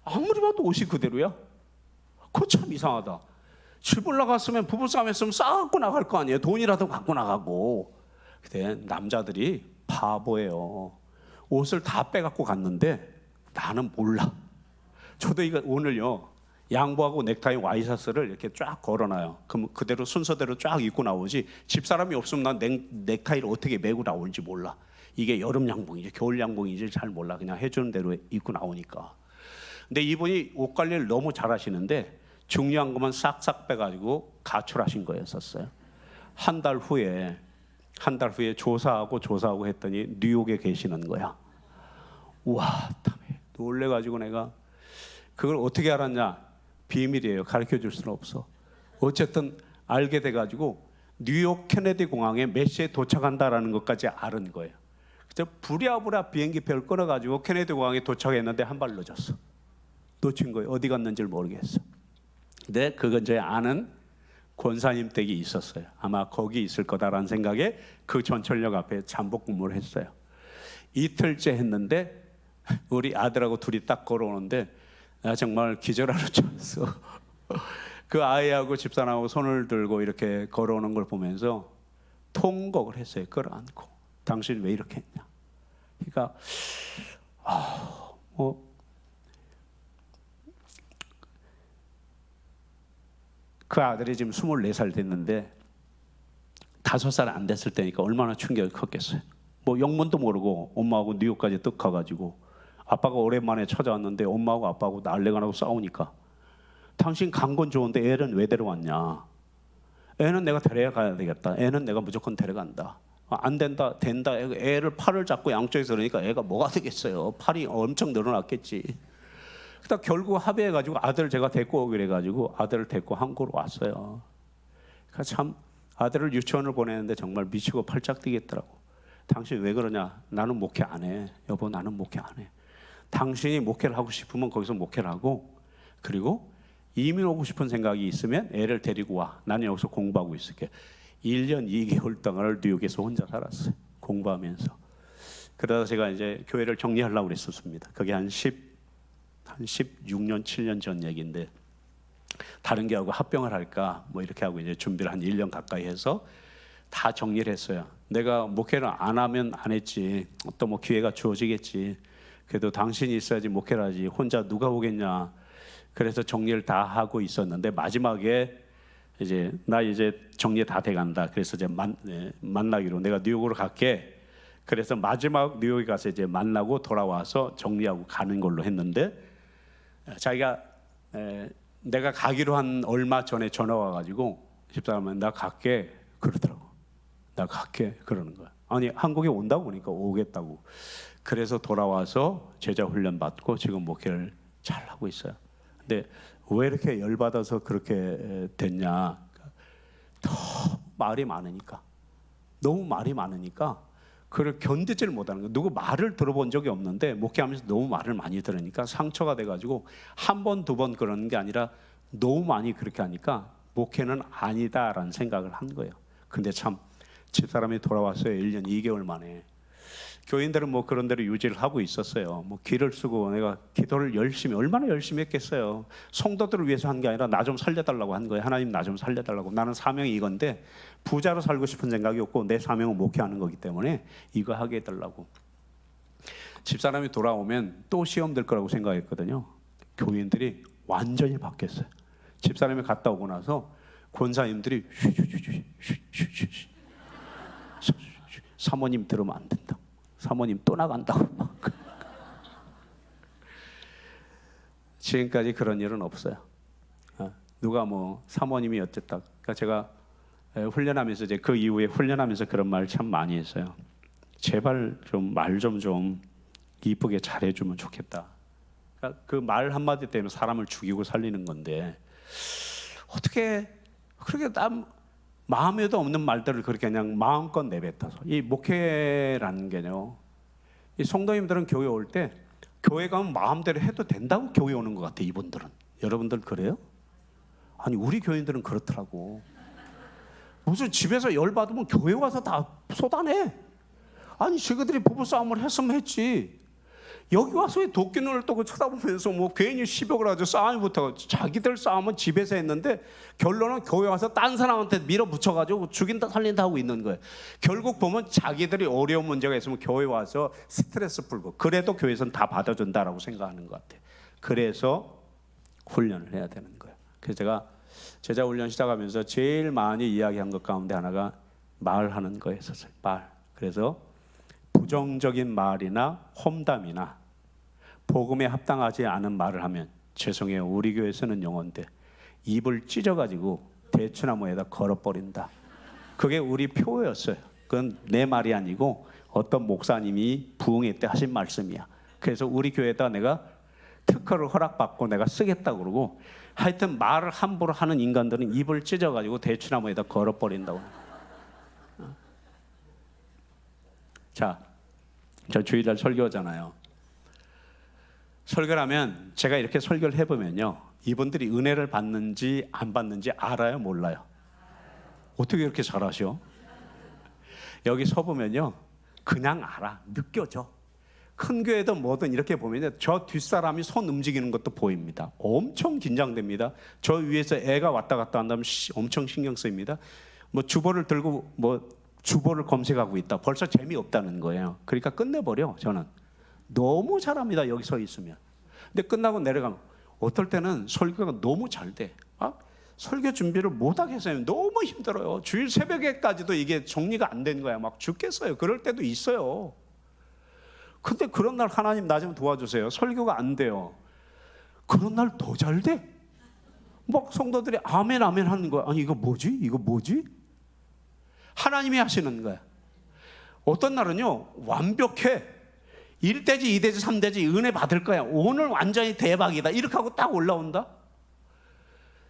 아무리 봐도 옷이 그대로야. 그거 참 이상하다. 집을 나갔으면 부부싸움 했으면 싸갖고 나갈 거 아니에요. 돈이라도 갖고 나가고. 근데 남자들이 바보예요. 옷을 다 빼갖고 갔는데 나는 몰라. 저도 이거 오늘요 양복하고 넥타이 와이셔츠를 이렇게 쫙 걸어놔요. 그럼 그대로 순서대로 쫙 입고 나오지. 집사람이 없으면 난 넥타이를 어떻게 메고 나올지 몰라. 이게 여름 양복인지 겨울 양복인지 잘 몰라. 그냥 해주는 대로 입고 나오니까. 근데 이분이 옷 관리를 너무 잘하시는데 중요한 것만 싹싹 빼가지고 가출하신 거였었어요. 한 달 후에 조사하고 했더니 뉴욕에 계시는 거야. 우와, 놀래가지고 내가 그걸 어떻게 알았냐? 비밀이에요. 가르쳐줄 수는 없어. 어쨌든 알게 돼가지고 뉴욕 케네디 공항에 몇 시에 도착한다라는 것까지 알은 거예요. 그래서 부랴부랴 비행기표를 끊어가지고 케네디 공항에 도착했는데 한 발 늦었어. 놓친 거예요. 어디 갔는지를 모르겠어. 근데 그 근처에 아는 권사님 댁이 있었어요. 아마 거기 있을 거다라는 생각에 그 전철역 앞에 잠복 근무를 했어요. 이틀째 했는데 우리 아들하고 둘이 딱 걸어오는데 나 정말 기절하러 쳤어. 그 아이하고 집사람하고 손을 들고 이렇게 걸어오는 걸 보면서 통곡을 했어요. 끌어안고. 당신 왜 이렇게 했냐. 그러니까 그 아들이 지금 24살 됐는데 5살 안 됐을 때니까 얼마나 충격이 컸겠어요. 뭐 영문도 모르고 엄마하고 뉴욕까지 뚝 가가지고 아빠가 오랜만에 찾아왔는데 엄마하고 아빠하고 난리가 나고 싸우니까 당신 간 건 좋은데 애는 왜 데려왔냐. 애는 내가 데려가야 되겠다. 애는 내가 무조건 데려간다. 안 된다, 된다. 애를 팔을 잡고 양쪽에서 그러니까 애가 뭐가 되겠어요. 팔이 엄청 늘어났겠지. 그러다 결국 합의해가지고 아들 제가 데리고 오기로 해가지고 아들을 데리고 한국으로 왔어요. 그러니까 참 아들을 유치원을 보내는데 정말 미치고 팔짝 뛰겠더라고. 당신 왜 그러냐? 나는 목회 안 해. 여보, 나는 목회 안 해. 당신이 목회를 하고 싶으면 거기서 목회를 하고, 그리고 이민 오고 싶은 생각이 있으면 애를 데리고 와. 나는 여기서 공부하고 있을게. 1년 2개월 동안을 뉴욕에서 혼자 살았어요. 공부하면서. 그러다 제가 이제 교회를 정리하려고 그랬었습니다. 그게 한 16년, 7년 전 얘기인데, 다른 교회하고 합병을 할까 뭐 이렇게 하고 이제 준비를 한 1년 가까이 해서 다 정리를 했어요. 내가 목회를 안 하면 안 했지. 또 뭐 기회가 주어지겠지. 그래도 당신이 있어야지 목회를 하지. 혼자 누가 오겠냐. 그래서 정리를 다 하고 있었는데 마지막에 이제 나 이제 정리 다 돼간다. 그래서 이제 만나기로 내가 뉴욕으로 갈게. 그래서 마지막 뉴욕에 가서 이제 만나고 돌아와서 정리하고 가는 걸로 했는데, 자기가 내가 가기로 한 얼마 전에 전화 와가지고 집사람은 나 갈게 그러더라고. 나 갈게 그러는 거야. 아니 한국에 온다고 그러니까 오겠다고. 그래서 돌아와서 제자 훈련 받고 지금 목회를 잘 하고 있어요. 근데 왜 이렇게 열받아서 그렇게 됐냐? 더 말이 많으니까, 너무 말이 많으니까 그걸 견디지를 못하는 거예요. 누구 말을 들어본 적이 없는데 목회하면서 너무 말을 많이 들으니까 상처가 돼가지고 한 번, 두 번 그러는 게 아니라 너무 많이 그렇게 하니까 목회는 아니다라는 생각을 한 거예요. 근데 참 집사람이 돌아왔어요. 1년 2개월 만에. 교인들은 뭐 그런 대로 유지를 하고 있었어요. 뭐 기를 쓰고 내가 기도를 열심히, 얼마나 열심히 했겠어요. 성도들을 위해서 한 게 아니라 나 좀 살려달라고 한 거예요. 하나님 나 좀 살려달라고. 나는 사명이 이건데 부자로 살고 싶은 생각이 없고 내 사명은 목회하는 거기 때문에 이거 하게 해달라고. 집사람이 돌아오면 또 시험 될 거라고 생각했거든요. 교인들이 완전히 바뀌었어요. 집사람이 갔다 오고 나서 권사님들이 사모님 들으면 안 된다. 사모님 또 나간다고 막. 지금까지 그런 일은 없어요. 누가 뭐 사모님이 어쨌다. 그러니까 제가 훈련하면서 이제 그 이후에 훈련하면서 그런 말 참 많이 했어요. 제발 좀 말 좀 이쁘게 잘해주면 좋겠다. 그러니까 그 말 한마디 때문에 사람을 죽이고 살리는 건데 어떻게 그렇게 마음에도 없는 말들을 그렇게 그냥 마음껏 내뱉어서. 이 목회라는 게요, 이 성도님들은 교회 올 때 교회 가면 마음대로 해도 된다고 교회 오는 것 같아. 이분들은. 여러분들 그래요? 아니 우리 교인들은 그렇더라고. 무슨 집에서 열받으면 교회 와서 다 쏟아내. 아니 저희들이 부부싸움을 했으면 했지. 여기 와서 왜 도끼눈을 뜨고 쳐다보면서 뭐 괜히 시벽을 하죠. 싸움이 붙어. 자기들 싸움은 집에서 했는데 결론은 교회 와서 딴 사람한테 밀어붙여가지고 죽인다 살린다 하고 있는 거예요. 결국 보면 자기들이 어려운 문제가 있으면 교회 와서 스트레스 풀고, 그래도 교회에서는 다 받아준다라고 생각하는 것 같아요. 그래서 훈련을 해야 되는 거예요. 그래서 제가 제자 훈련 시작하면서 제일 많이 이야기한 것 가운데 하나가 말하는 거였었어요. 말. 그래서 부정적인 말이나 험담이나 복음에 합당하지 않은 말을 하면, 죄송해요, 우리 교회에서는 용어인데 입을 찢어가지고 대추나무에다 걸어버린다. 그게 우리 표였어요. 그건 내 말이 아니고 어떤 목사님이 부흥회 때 하신 말씀이야. 그래서 우리 교회에다 내가 특허를 허락받고 내가 쓰겠다고 그러고, 하여튼 말을 함부로 하는 인간들은 입을 찢어가지고 대추나무에다 걸어버린다고. 자, 저 주일날 설교하잖아요. 설교를 하면 제가 이렇게 설교를 해보면요, 이분들이 은혜를 받는지 안 받는지 알아요, 몰라요? 어떻게 이렇게 잘하셔? 여기 서보면요 그냥 알아, 느껴져. 큰 교회든 뭐든 이렇게 보면 저 뒷사람이 손 움직이는 것도 보입니다. 엄청 긴장됩니다. 저 위에서 애가 왔다 갔다 한다면 엄청 신경 쓰입니다. 뭐 주보를 들고 뭐 주보를 검색하고 있다. 벌써 재미없다는 거예요. 그러니까 끝내버려. 저는 너무 잘합니다, 여기 서 있으면. 근데 끝나고 내려가면 어떨 때는 설교가 너무 잘 돼. 설교 준비를 못 하겠어요. 너무 힘들어요. 주일 새벽에까지도 이게 정리가 안 된 거야. 막 죽겠어요. 그럴 때도 있어요. 근데 그런 날 하나님 나 좀 도와주세요. 설교가 안 돼요. 그런 날 더 잘 돼. 막 성도들이 아멘 아멘 하는 거야. 아니 이거 뭐지? 이거 뭐지? 하나님이 하시는 거야. 어떤 날은요 완벽해. 1대지 2대지 3대지 은혜 받을 거야. 오늘 완전히 대박이다. 이렇게 하고 딱 올라온다.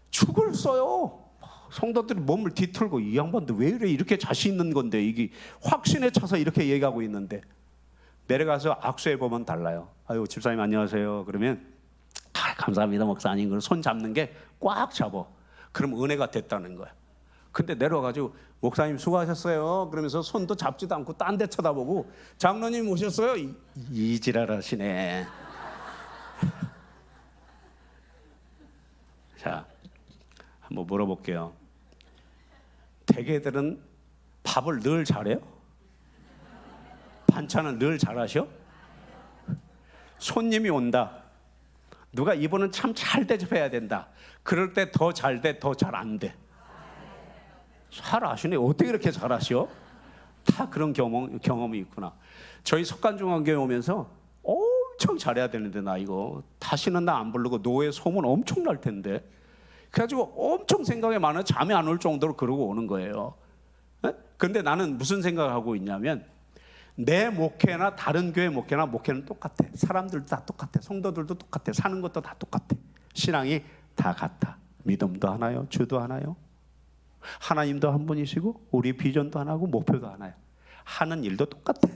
죽을 써요. 성도들이 몸을 뒤틀고 이 양반들 왜 이래, 이렇게 자신 있는 건데, 이게 확신에 차서 이렇게 얘기하고 있는데 내려가서 악수해 보면 달라요. 아유 집사님 안녕하세요. 그러면 감사합니다 목사님. 그럼 손 잡는 게 꽉 잡아. 그럼 은혜가 됐다는 거야. 근데 내려와가지고 목사님 수고하셨어요 그러면서 손도 잡지도 않고 딴 데 쳐다보고 장로님 오셨어요? 이 지랄하시네. 자, 한번 물어볼게요. 대개들은 밥을 늘 잘해요? 반찬을 늘 잘하셔? 손님이 온다. 누가 이분은 참 잘 대접해야 된다. 그럴 때 더 잘 돼, 더 잘 안 돼? 잘 아시네. 어떻게 이렇게 잘하셔? 다 그런 경험이 있구나. 저희 석간중앙교회 오면서 엄청 잘해야 되는데 나 이거 다시는 나 안 부르고 노예 소문 엄청 날 텐데. 그래가지고 엄청 생각이 많아 잠이 안 올 정도로 그러고 오는 거예요. 근데 나는 무슨 생각을 하고 있냐면 내 목회나 다른 교회 목회는 똑같아. 사람들도 다 똑같아. 성도들도 똑같아. 사는 것도 다 똑같아. 신앙이 다 같아. 믿음도 하나요. 주도 하나요. 하나님도 한 분이시고 우리 비전도 하나고 목표도 하나요. 하는 일도 똑같아.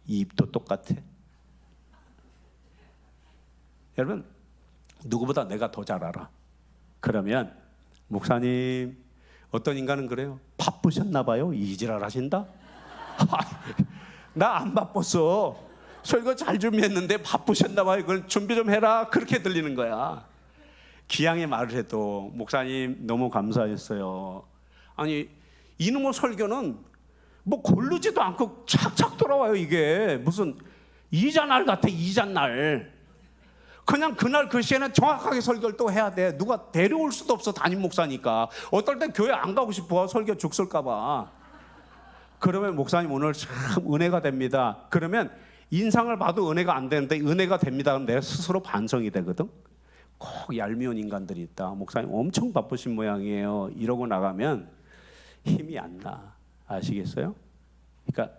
입도 똑같아. 여러분 누구보다 내가 더 잘 알아. 그러면 목사님 어떤 인간은 그래요. 바쁘셨나 봐요. 이지랄 하신다. 나 안 바빴어. 설교 잘 준비했는데 바쁘셨나 봐요. 그건 준비 좀 해라. 그렇게 들리는 거야. 기양의 말을 해도 목사님 너무 감사했어요. 아니 이놈의 설교는 뭐 고르지도 않고 착착 돌아와요. 이게 무슨 이자날 같아. 이자날. 그냥 그날 그 시에는 정확하게 설교를 또 해야 돼. 누가 데려올 수도 없어. 담임 목사니까. 어떨 땐 교회 안 가고 싶어. 설교 죽을까 봐. 그러면 목사님 오늘 참 은혜가 됩니다. 그러면 인상을 봐도 은혜가 안 되는데 은혜가 됩니다. 그럼 내가 스스로 반성이 되거든. 꼭 얄미운 인간들이 있다. 목사님 엄청 바쁘신 모양이에요. 이러고 나가면 힘이 안 나. 아시겠어요? 그러니까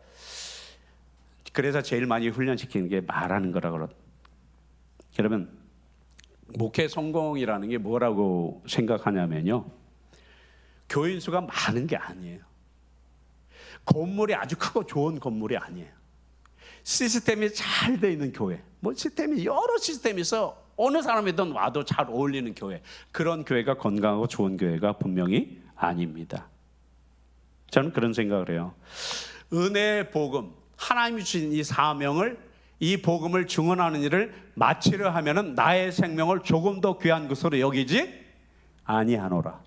그래서 제일 많이 훈련시키는 게 말하는 거라 그러. 여러분 목회 성공이라는 게 뭐라고 생각하냐면요. 교인 수가 많은 게 아니에요. 건물이 아주 크고 좋은 건물이 아니에요. 시스템이 잘 돼 있는 교회. 뭐 시스템이 여러 시스템이 있어. 어느 사람이든 와도 잘 어울리는 교회. 그런 교회가 건강하고 좋은 교회가 분명히 아닙니다. 저는 그런 생각을 해요. 은혜의 복음, 하나님이 주신 이 사명을, 이 복음을 증언하는 일을 마치려 하면은 나의 생명을 조금 더 귀한 것으로 여기지 아니하노라.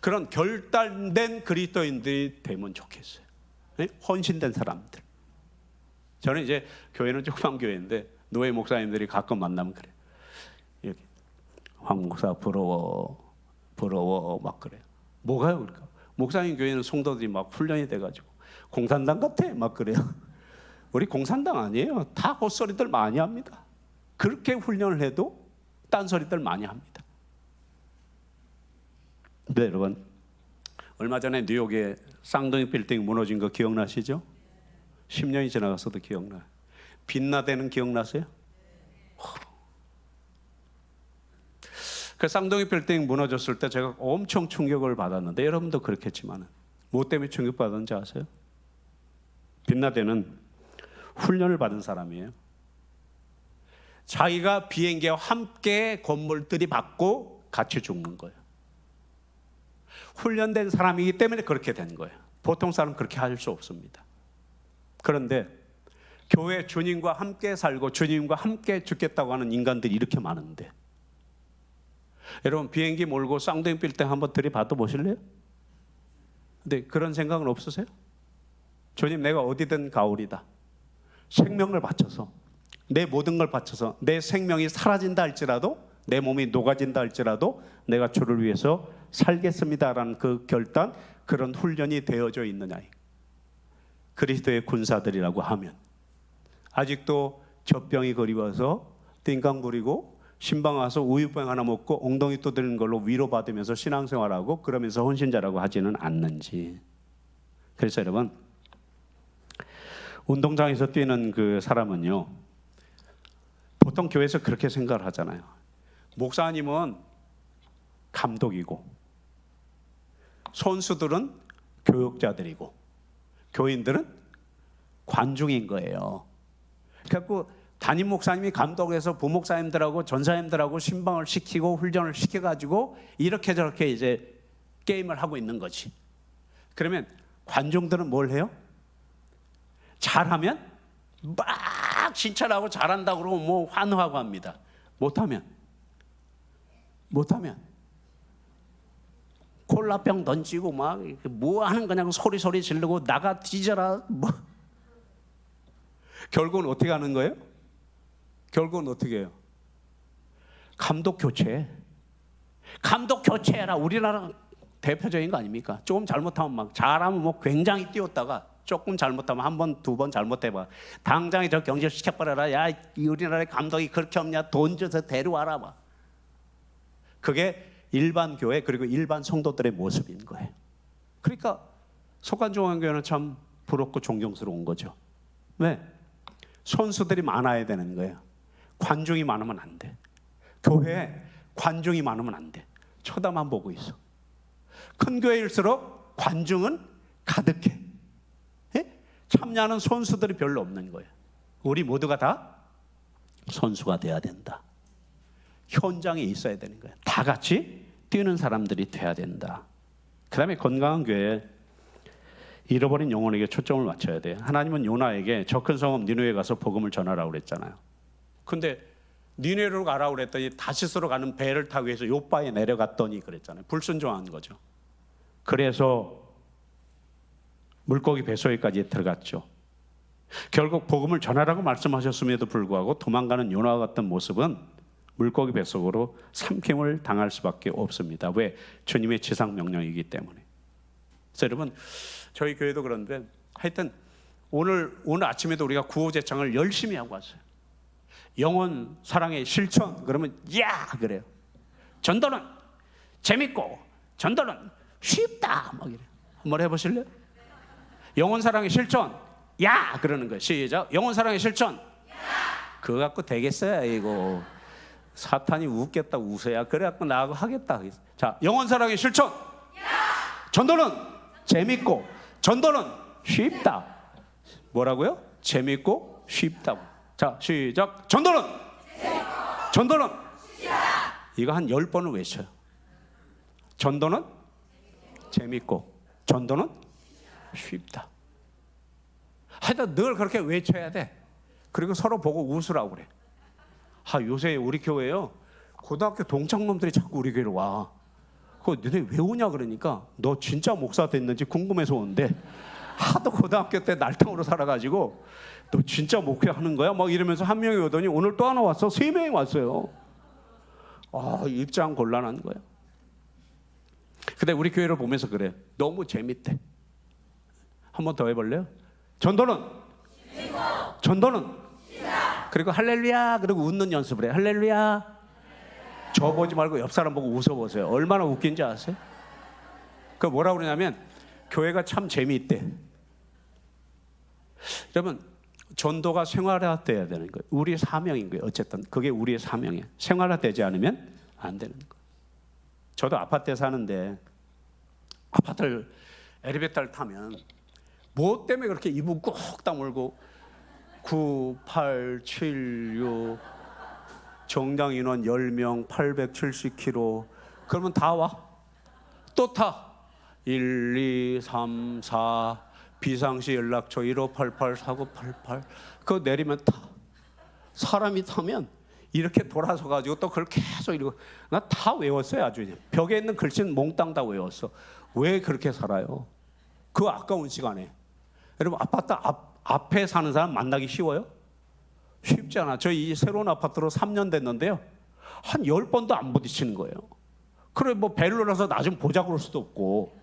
그런 결단된 그리스도인들이 되면 좋겠어요. 헌신된 사람들. 저는 이제 교회는 조그만 교회인데 노예 목사님들이 가끔 만나면 그래요. 이렇게 황 목사 부러워 막 그래요. 뭐가요? 그러니까 목사님 교회는 성도들이 막 훈련이 돼가지고 공산당 같아 막 그래요. 우리 공산당 아니에요. 다 헛소리들 많이 합니다. 그렇게 훈련을 해도 딴소리들 많이 합니다. 네, 여러분 얼마 전에 뉴욕에 쌍둥이 빌딩 무너진 거 기억나시죠? 10년이 지나갔어도 기억나요. 빛나대는 기억나세요? 그 쌍둥이 빌딩 무너졌을 때 제가 엄청 충격을 받았는데 여러분도 그렇겠지만 뭐 때문에 충격받았는지 아세요? 빛나대는 훈련을 받은 사람이에요. 자기가 비행기와 함께 건물들이 받고 같이 죽는 거예요. 훈련된 사람이기 때문에 그렇게 된 거예요. 보통 사람은 그렇게 할 수 없습니다. 그런데 교회 주님과 함께 살고 주님과 함께 죽겠다고 하는 인간들이 이렇게 많은데 여러분 비행기 몰고 쌍둥이 빌딩 한번 들이받아 보실래요? 근데 그런 생각은 없으세요? 주님 내가 어디든 가오리다. 생명을 바쳐서 내 모든 걸 바쳐서 내 생명이 사라진다 할지라도 내 몸이 녹아진다 할지라도 내가 주를 위해서 살겠습니다라는 그 결단, 그런 훈련이 되어져 있느냐. 그리스도의 군사들이라고 하면 아직도 젖병이 그리워서 띵강 부리고 신방 와서 우유병 하나 먹고 엉덩이 두드리는 걸로 위로받으면서 신앙생활하고 그러면서 헌신자라고 하지는 않는지. 그래서 여러분, 운동장에서 뛰는 그 사람은요, 보통 교회에서 그렇게 생각을 하잖아요. 목사님은 감독이고 선수들은 교육자들이고 교인들은 관중인 거예요. 그래서 담임 목사님이 감독해서 부목사님들하고 전사님들하고 신방을 시키고 훈련을 시켜가지고 이렇게 저렇게 이제 게임을 하고 있는 거지. 그러면 관중들은 뭘 해요? 잘하면 막 칭찬하고 잘한다고 그러고 뭐 환호하고 합니다. 못하면 콜라병 던지고 막 뭐 하는 거냐고 소리 지르고 나가 뒤져라 뭐. 결국은 어떻게 하는 거예요? 결국은 어떻게 해요? 감독 교체해라. 우리나라 대표적인 거 아닙니까? 조금 잘못하면 막 잘하면 뭐 굉장히 뛰었다가 조금 잘못하면 한 번, 두 번 잘못해봐. 당장에 저 경질시켜버려라. 야, 우리나라의 감독이 그렇게 없냐? 돈 줘서 데려와라. 막. 그게 일반 교회 그리고 일반 성도들의 모습인 거예요. 그러니까 속간중앙교회는 참 부럽고 존경스러운 거죠. 왜? 선수들이 많아야 되는 거예요. 관중이 많으면 안 돼. 교회에 관중이 많으면 안 돼. 쳐다만 보고 있어. 큰 교회일수록 관중은 가득해. 예? 참여하는 선수들이 별로 없는 거예요. 우리 모두가 다 선수가 돼야 된다. 현장에 있어야 되는 거예요. 다 같이 뛰는 사람들이 돼야 된다. 그 다음에 건강한 교회에 잃어버린 영혼에게 초점을 맞춰야 돼요. 하나님은 요나에게 저 큰 성읍 니느웨에 가서 복음을 전하라고 그랬잖아요. 근데 니느웨로 가라고 그랬더니 다시스로 가는 배를 타기 위해서 요바에 내려갔더니 그랬잖아요. 불순종한 거죠. 그래서 물고기 뱃속에까지 들어갔죠. 결국 복음을 전하라고 말씀하셨음에도 불구하고 도망가는 요나와 같은 모습은 물고기 뱃속으로 삼킴을 당할 수밖에 없습니다. 왜? 주님의 지상 명령이기 때문에. 그래서 여러분, 저희 교회도 그런데 하여튼 오늘 아침에도 우리가 구호제창을 열심히 하고 왔어요. 영혼 사랑의 실천 그러면 야 그래요. 전도는 재밌고 전도는 쉽다 막 이래. 한번 해보실래요? 영혼 사랑의 실천 야 그러는 거예요. 시작. 영혼 사랑의 실천. 그거 갖고 되겠어요 이거. 사탄이 웃겠다 웃어야 그래갖고 나하고 하겠다. 자, 영혼 사랑의 실천. 전도는 재밌고 전도는 쉽다. 뭐라고요? 재밌고 쉽다고. 자, 시작. 전도는 이거 한 10번을 외쳐요. 전도는 재밌고 전도는 쉽다. 하여튼 늘 그렇게 외쳐야 돼. 그리고 서로 보고 웃으라고 그래. 요새 우리 교회요 고등학교 동창놈들이 자꾸 우리 교회로 와. 그거 너네 왜 오냐 그러니까 너 진짜 목사 됐는지 궁금해서 오는데 하도 고등학교 때 날탕으로 살아가지고 너 진짜 목회하는 거야? 막 이러면서 한 명이 오더니 오늘 또 하나 왔어. 3명이 왔어요. 입장 곤란한 거야. 근데 우리 교회를 보면서 그래. 너무 재밌대. 한 번 더 해볼래요? 전도는 그리고 할렐루야 그리고 웃는 연습을 해. 할렐루야. 저 보지 말고 옆 사람 보고 웃어보세요. 얼마나 웃긴지 아세요? 그 뭐라고 그러냐면 교회가 참 재미있대. 여러분 전도가 생활화돼야 되는 거예요. 우리의 사명인 거예요. 어쨌든 그게 우리의 사명이에요. 생활화되지 않으면 안 되는 거예요. 저도 아파트에 사는데 아파트를 엘리베이터를 타면 뭐 때문에 그렇게 입을 꾹 다물고 9, 8, 7, 6 정당 인원 10명 870km 그러면 다 와. 또 타. 1, 2, 3, 4 비상시 연락처 1588 4988 그거 내리면 타. 사람이 타면 이렇게 돌아서 가지고 또 그걸 계속 이러고 나 다 외웠어요. 아주 그냥 벽에 있는 글씨는 몽땅 다 외웠어. 왜 그렇게 살아요? 그 아까운 시간에. 여러분 아파트 앞에 사는 사람 만나기 쉬워요? 쉽지 않아. 저희 이 새로운 아파트로 3년 됐는데요 한 10번도 안 부딪히는 거예요. 그래 뭐 배를 눌러서 나 좀 보자 그럴 수도 없고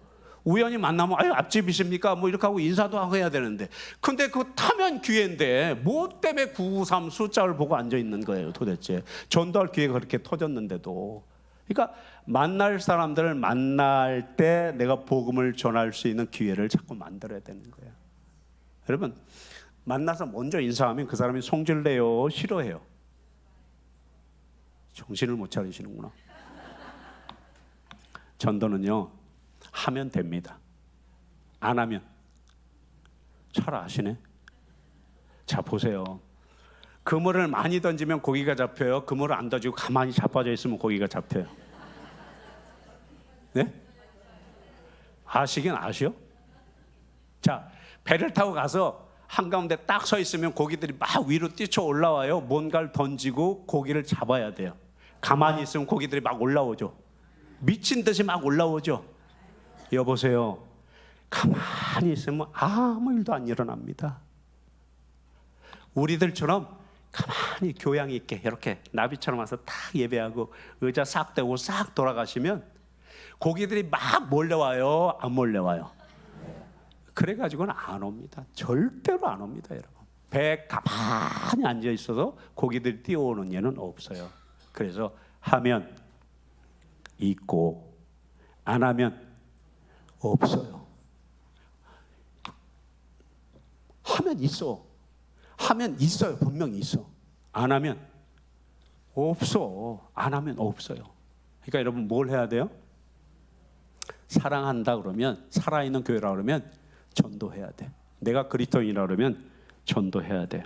우연히 만나면 아유 앞집이십니까? 뭐 이렇게 하고 인사도 하고 해야 되는데, 근데 그 타면 기회인데 뭐 때문에 993 숫자를 보고 앉아 있는 거예요 도대체. 전도할 기회가 그렇게 터졌는데도. 그러니까 만날 사람들을 만날 때 내가 복음을 전할 수 있는 기회를 자꾸 만들어야 되는 거예요. 여러분, 만나서 먼저 인사하면 그 사람이 성질내요, 싫어해요? 정신을 못 차리시는구나. 전도는요, 하면 됩니다. 안 하면. 잘 아시네. 자, 보세요. 그물을 많이 던지면 고기가 잡혀요? 그물을 안 던지고 가만히 자빠져 있으면 고기가 잡혀요? 네? 아시긴 아시요? 자, 배를 타고 가서 한가운데 딱 서 있으면 고기들이 막 위로 뛰쳐 올라와요? 뭔가를 던지고 고기를 잡아야 돼요? 가만히 있으면 고기들이 막 올라오죠? 미친 듯이 막 올라오죠? 여보세요, 가만히 있으면 아무 일도 안 일어납니다. 우리들처럼 가만히 교양 있게 이렇게 나비처럼 와서 딱 예배하고 의자 싹 대고 싹 돌아가시면 고기들이 막 몰려와요? 안 몰려와요? 그래가지고는 안 옵니다. 절대로 안 옵니다. 여러분, 배에 가만히 앉아 있어도 고기들이 뛰어오는 예는 없어요. 그래서 하면 있고 안 하면 없어요. 하면 있어. 하면 있어요. 분명히 있어. 안 하면 없어. 안 하면 없어요. 그러니까 여러분, 뭘 해야 돼요? 사랑한다 그러면, 살아있는 교회라 그러면 전도해야 돼. 내가 그리스도인이라 그러면 전도해야 돼요.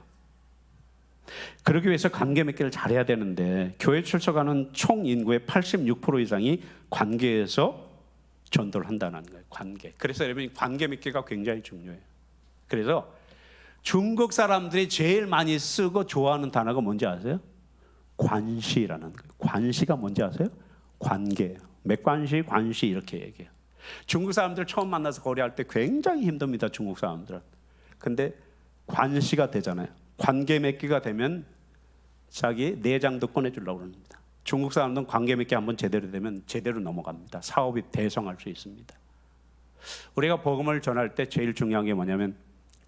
그러기 위해서 관계 맺기를 잘해야 되는데, 교회 출석하는 총 인구의 86% 이상이 관계에서 전도를 한다는 거예요. 관계. 그래서 여러분, 관계 맺기가 굉장히 중요해요. 그래서 중국 사람들이 제일 많이 쓰고 좋아하는 단어가 뭔지 아세요? 관시라는 거예요. 관시가 뭔지 아세요? 관계예요. 맥관시, 관시 이렇게 얘기해요. 중국 사람들 처음 만나서 거래할 때 굉장히 힘듭니다. 중국 사람들은. 근데 관시가 되잖아요. 관계 맺기가 되면 자기 내장도 꺼내주려고 합니다. 중국 사람들은 관계 맺기 한번 제대로 되면 제대로 넘어갑니다. 사업이 대성할 수 있습니다. 우리가 복음을 전할 때 제일 중요한 게 뭐냐면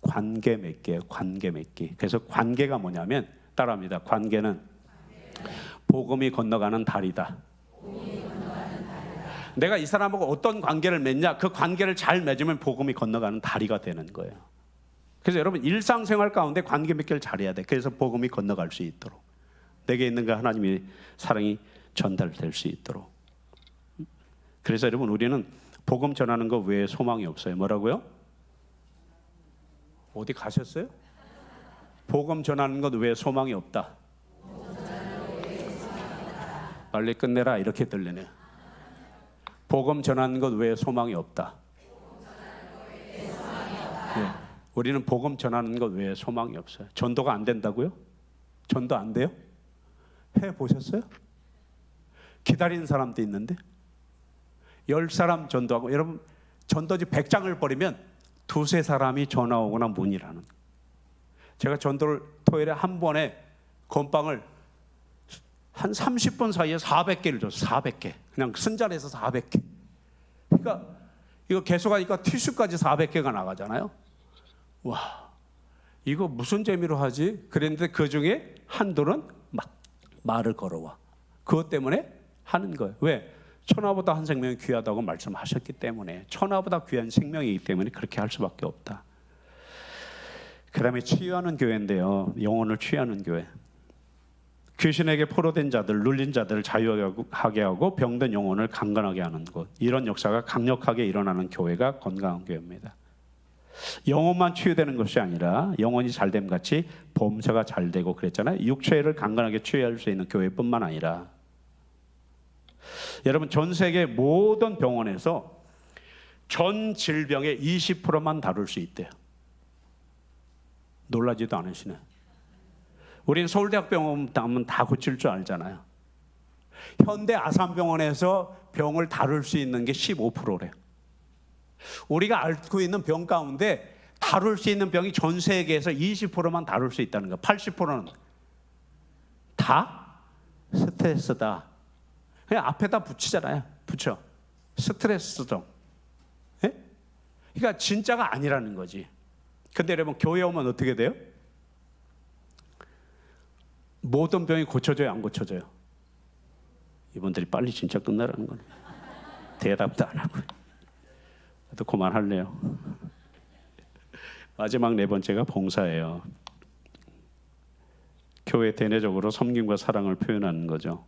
관계 맺기예요. 관계 맺기. 그래서 관계가 뭐냐면, 따라합니다. 관계는 복음이 건너가는 다리다. 내가 이 사람하고 어떤 관계를 맺냐, 그 관계를 잘 맺으면 복음이 건너가는 다리가 되는 거예요. 그래서 여러분, 일상생활 가운데 관계 맺기를 잘해야 돼. 그래서 복음이 건너갈 수 있도록, 내게 있는 그 하나님의 사랑이 전달될 수 있도록. 그래서 여러분, 우리는 복음 전하는 거 외에 소망이 없어요. 뭐라고요? 어디 가셨어요? 복음 전하는 것 외에 소망이 없다. 빨리 끝내라 이렇게 들리네요. 복음 전하는 것 외에 소망이 없다. 네. 우리는 복음 전하는 것 외에 소망이 없어요. 전도가 안 된다고요? 전도 안 돼요? 해보셨어요? 기다리는 사람도 있는데 10사람 전도하고, 여러분, 전도지 100장을 버리면 두세 사람이 전화 오거나 문의라는. 제가 전도를 토요일에 한 번에 건빵을 한 30분 사이에 400개를 줬어요. 400개. 그냥 순자리에서 400개. 그러니까 이거 계속하니까 티슈까지 400개가 나가잖아요. 와, 이거 무슨 재미로 하지? 그랬는데 그 중에 한둘은 막 말을 걸어와. 그것 때문에 하는 거예요. 왜? 천하보다 한 생명이 귀하다고 말씀하셨기 때문에, 천하보다 귀한 생명이기 때문에 그렇게 할 수밖에 없다. 그 다음에 치유하는 교회인데요, 영혼을 치유하는 교회. 귀신에게 포로된 자들, 눌린 자들을 자유하게 하고 병든 영혼을 강건하게 하는 곳. 이런 역사가 강력하게 일어나는 교회가 건강한 교회입니다. 영혼만 치유되는 것이 아니라 영혼이 잘됨 같이 범사가 잘되고 그랬잖아요. 육체를 강건하게 치유할 수 있는 교회뿐만 아니라, 여러분, 전 세계 모든 병원에서 전 질병의 20%만 다룰 수 있대요. 놀라지도 않으시네. 우리는 서울대학병원 가면 다 고칠 줄 알잖아요. 현대 아산병원에서 병을 다룰 수 있는 게 15%래요. 우리가 앓고 있는 병 가운데 다룰 수 있는 병이 전 세계에서 20%만 다룰 수 있다는 거예요. 80%는 다 스트레스다. 그냥 앞에다 붙이잖아요. 붙여. 스트레스성. 예? 그러니까 진짜가 아니라는 거지. 근데 여러분 교회 오면 어떻게 돼요? 모든 병이 고쳐져요, 안 고쳐져요? 이분들이 빨리 진짜 끝나라는 거네. 대답도 안 하고. 또 그만할래요. 마지막 네 번째가 봉사예요. 교회 대내적으로 섬김과 사랑을 표현하는 거죠.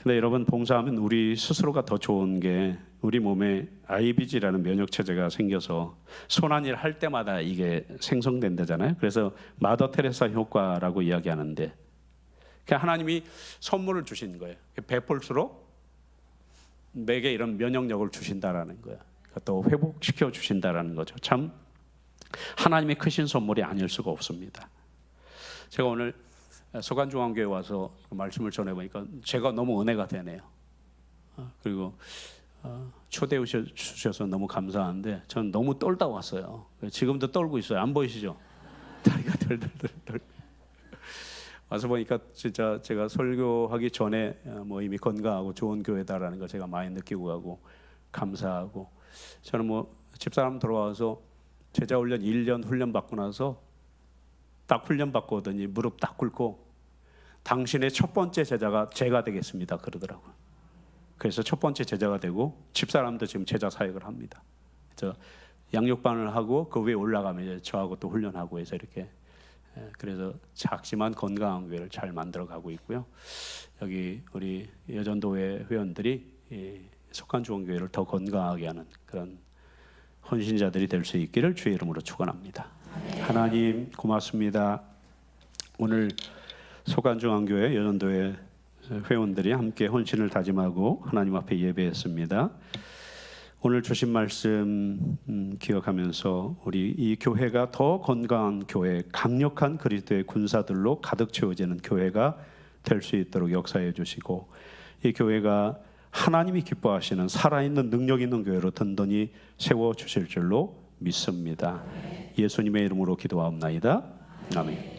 근데 여러분 봉사하면 우리 스스로가 더 좋은 게 우리 몸에 IBG라는 면역 체제가 생겨서 손한 일 할 때마다 이게 생성된다잖아요. 그래서 마더 테레사 효과라고 이야기하는데 하나님이 선물을 주신 거예요. 베풀수록 내게 이런 면역력을 주신다라는 거예요. 또 회복시켜 주신다라는 거죠. 참 하나님의 크신 선물이 아닐 수가 없습니다. 제가 오늘 서간중앙교회 와서 말씀을 전해보니까 제가 너무 은혜가 되네요. 그리고 초대해 주셔서 너무 감사한데 저는 너무 떨다 왔어요. 지금도 떨고 있어요. 안 보이시죠? 다리가 덜덜덜덜. 와서 보니까 진짜 제가 설교하기 전에 뭐 이미 건강하고 좋은 교회다라는 걸 제가 많이 느끼고 가고 감사하고, 저는 뭐 집사람 들어와서 제자 훈련 1년 훈련 받고 나서 딱 훈련 받고 오더니 무릎 딱 꿇고 당신의 첫 번째 제자가 제가 되겠습니다 그러더라고요. 그래서 첫 번째 제자가 되고 집사람도 지금 제자 사역을 합니다. 그래서 양육반을 하고 그 위에 올라가면 이제 저하고 또 훈련하고 해서 이렇게, 그래서 작지만 건강한 교회를 잘 만들어가고 있고요. 여기 우리 여전도회 회원들이 속한중앙교회를 더 건강하게 하는 그런 헌신자들이 될 수 있기를 주의 이름으로 축원합니다. 하나님 고맙습니다. 오늘 속한중앙교회 여전도회 회원들이 함께 헌신을 다짐하고 하나님 앞에 예배했습니다. 오늘 주신 말씀 기억하면서 우리 이 교회가 더 건강한 교회, 강력한 그리스도의 군사들로 가득 채워지는 교회가 될 수 있도록 역사해 주시고, 이 교회가 하나님이 기뻐하시는 살아있는 능력 있는 교회로 든든히 세워 주실 줄로 믿습니다. 예수님의 이름으로 기도하옵나이다. 아멘.